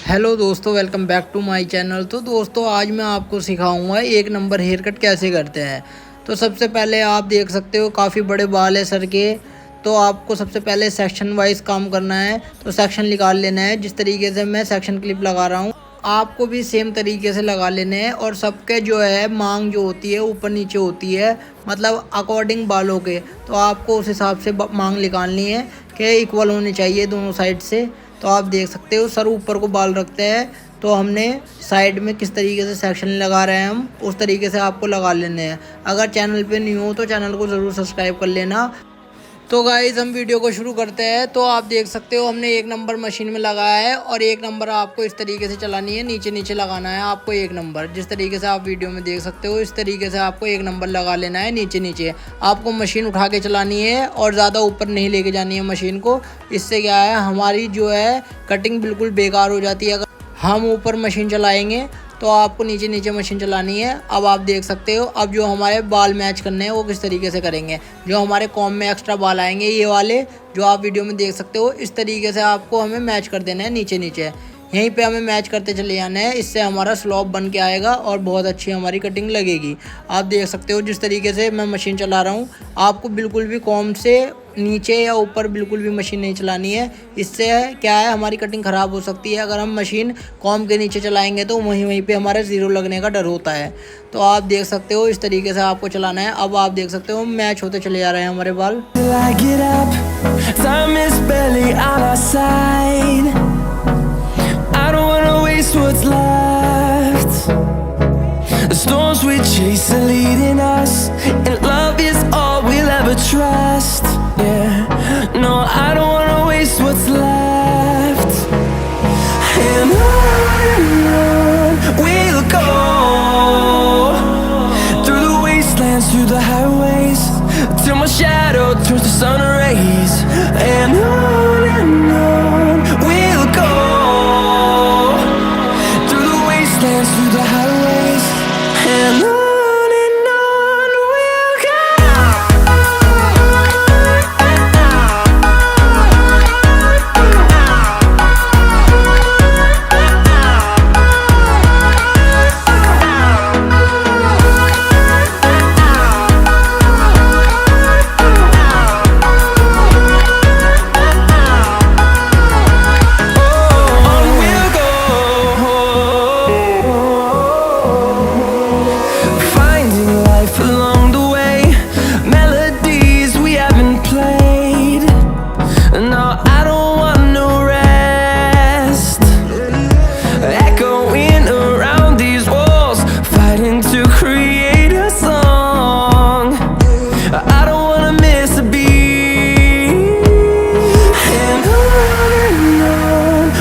Hello दोस्तों, welcome back to my channel. तो दोस्तों आज मैं आपको सिखाऊंगा एक नंबर हेयर कट कैसे करते हैं। तो सबसे पहले आप देख सकते हो काफ़ी बड़े बाल है सर के। तो आपको सबसे पहले सेक्शन वाइज काम करना है। तो सेक्शन निकाल लेना है। जिस तरीके से मैं सेक्शन क्लिप लगा रहा हूँ आपको भी सेम तरीके से लगा लेने हैं। और सबके जो है मांग जो होती है ऊपर नीचे होती है, मतलब अकॉर्डिंग बालों के। तो आपको उस हिसाब से मांग निकालनी है कि इक्वल होनी चाहिए दोनों साइड से। तो आप देख सकते हो सर ऊपर को बाल रखते हैं, तो हमने साइड में किस तरीके से सेक्शन लगा रहे हैं हम उस तरीके से आपको लगा लेने हैं। अगर चैनल पे न्यू हो तो चैनल को ज़रूर सब्सक्राइब कर लेना। तो गाइज़ हम वीडियो को शुरू करते हैं। तो आप देख सकते हो हमने एक नंबर मशीन में लगाया है और एक नंबर आपको इस तरीके से चलानी है, नीचे नीचे लगाना है आपको एक नंबर। जिस तरीके से आप वीडियो में देख सकते हो इस तरीके से आपको एक नंबर लगा लेना है नीचे नीचे। आपको मशीन उठा के चलानी है और ज़्यादा ऊपर नहीं लेके जानी है मशीन को। इससे क्या है हमारी जो है कटिंग बिल्कुल बेकार हो जाती है अगर हम ऊपर मशीन चलाएँगे। तो आपको नीचे नीचे मशीन चलानी है। अब आप देख सकते हो अब जो हमारे बाल मैच करने हैं वो किस तरीके से करेंगे। जो हमारे कॉम में एक्स्ट्रा बाल आएंगे ये वाले जो आप वीडियो में देख सकते हो इस तरीके से आपको हमें मैच कर देना है नीचे नीचे। यहीं पे हमें मैच करते चले जाना है। इससे हमारा स्लॉप बन के आएगा और बहुत अच्छी हमारी कटिंग लगेगी। आप देख सकते हो जिस तरीके से मैं मशीन चला रहा हूँ आपको बिल्कुल भी कॉम से नीचे या ऊपर बिल्कुल भी मशीन नहीं चलानी है। इससे क्या है हमारी कटिंग ख़राब हो सकती है। अगर हम मशीन कॉम के नीचे चलाएंगे तो वहीं पे हमारा ज़ीरो लगने का डर होता है। तो आप देख सकते हो इस तरीके से आपको चलाना है। अब आप देख सकते हो मैच होते चले जा रहे हैं हमारे बाल। What's left? The storms we chase are leading us, and love is all we'll ever trust. Yeah, no, I don't wanna waste what's left. And on we'll go, through the wastelands, through the highways, till my shadow turns to sun rays. And on we'll go, through the highways, and on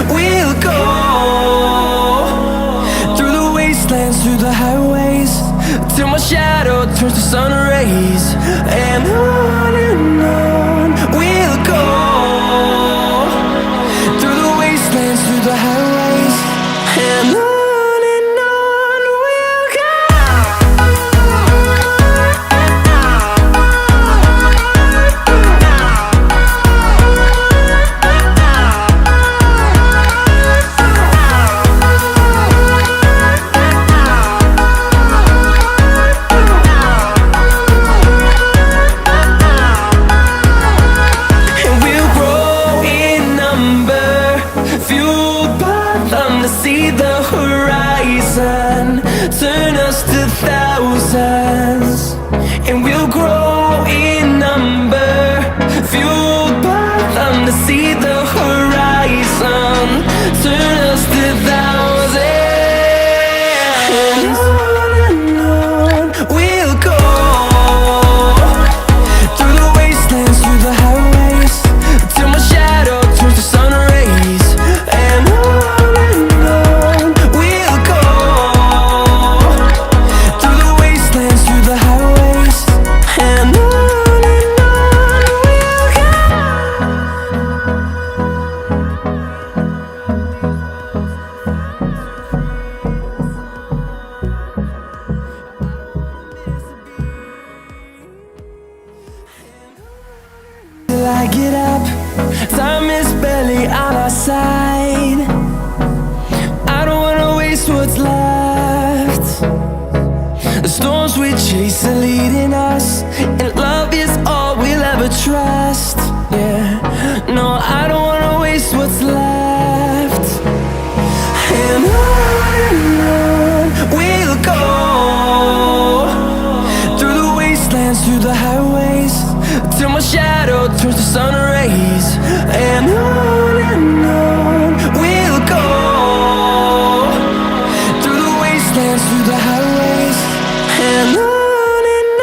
we'll go. Through the highways, till my shadow turns to sun rays. And on we'll go, through the wastelands, through the highways, and on we'll go. See the horizon, turn us to thousands, and we'll grow in number, fueled by them. To see the horizon, turn us to thousands, and on we'll go, through the wastelands, through the highways, till my shadow turns to sun rays. And what's left. The storms we chase are leading us, and love is all we'll ever trust. Yeah, no, I don't wanna waste what's left. And on we'll go, through the wastelands, through the highways, till my shadow turns to sun rays. And on we'll go, through the wastelands, through the highways, and on we'll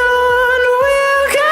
go.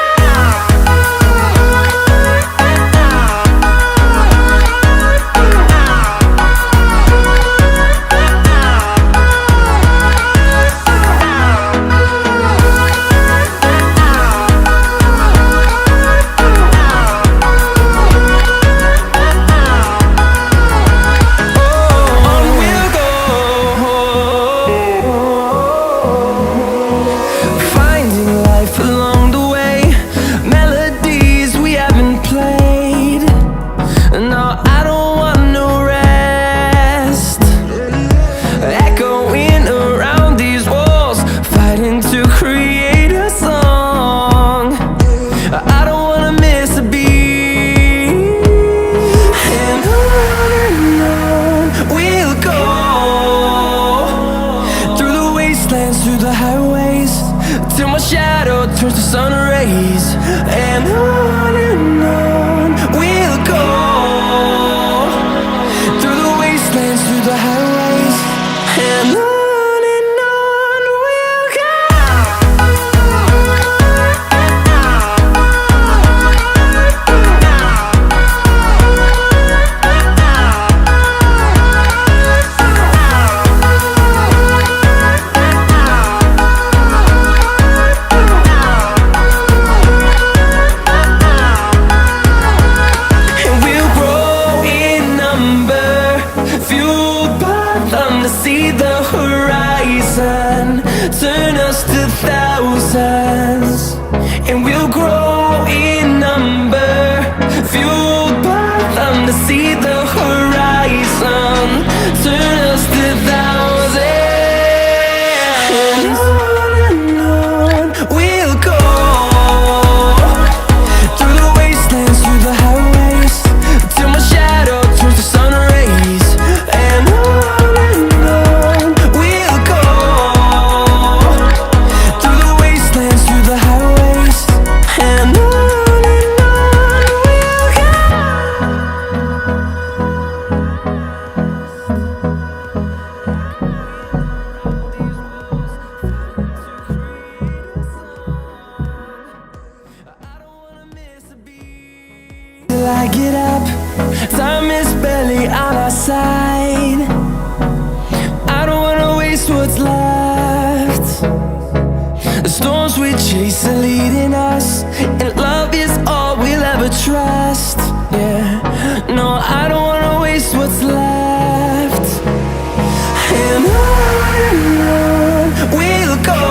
Through the highways, till my shadow turns to sun rays. And on we'll go, through the wastelands, through the highways, and on we'll go. See the horizon turn us to thousands, and we'll grow in number, fueled by them to see the horizon turn us to thousands. And on we'll go, through the wastelands, through the highways, till my shadow turns to sun rays. And I get up, time is barely on our side. I don't wanna waste what's left. The storms we chase are leading us, and love is all we'll ever trust. Yeah, no, I don't wanna waste what's left. And on we'll go,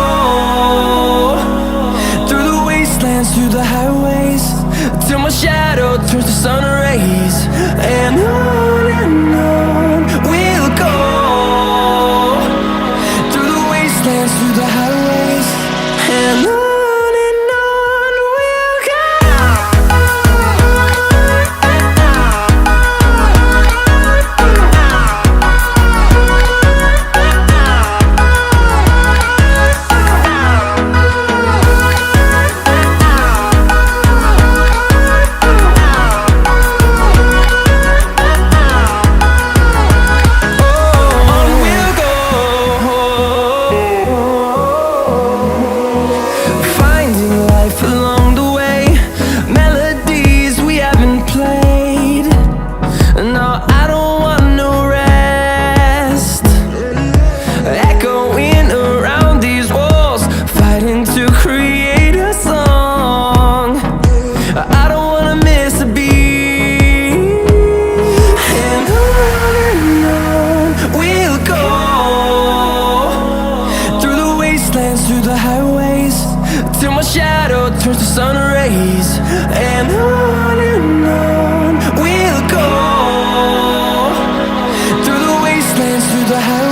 through the wastelands, through the highways, till my shadow turns to sun rays. And on we'll go, through the wastelands, through the highways, and on we'll go. turns to sun rays, and on we'll go, through the wastelands, through the highways.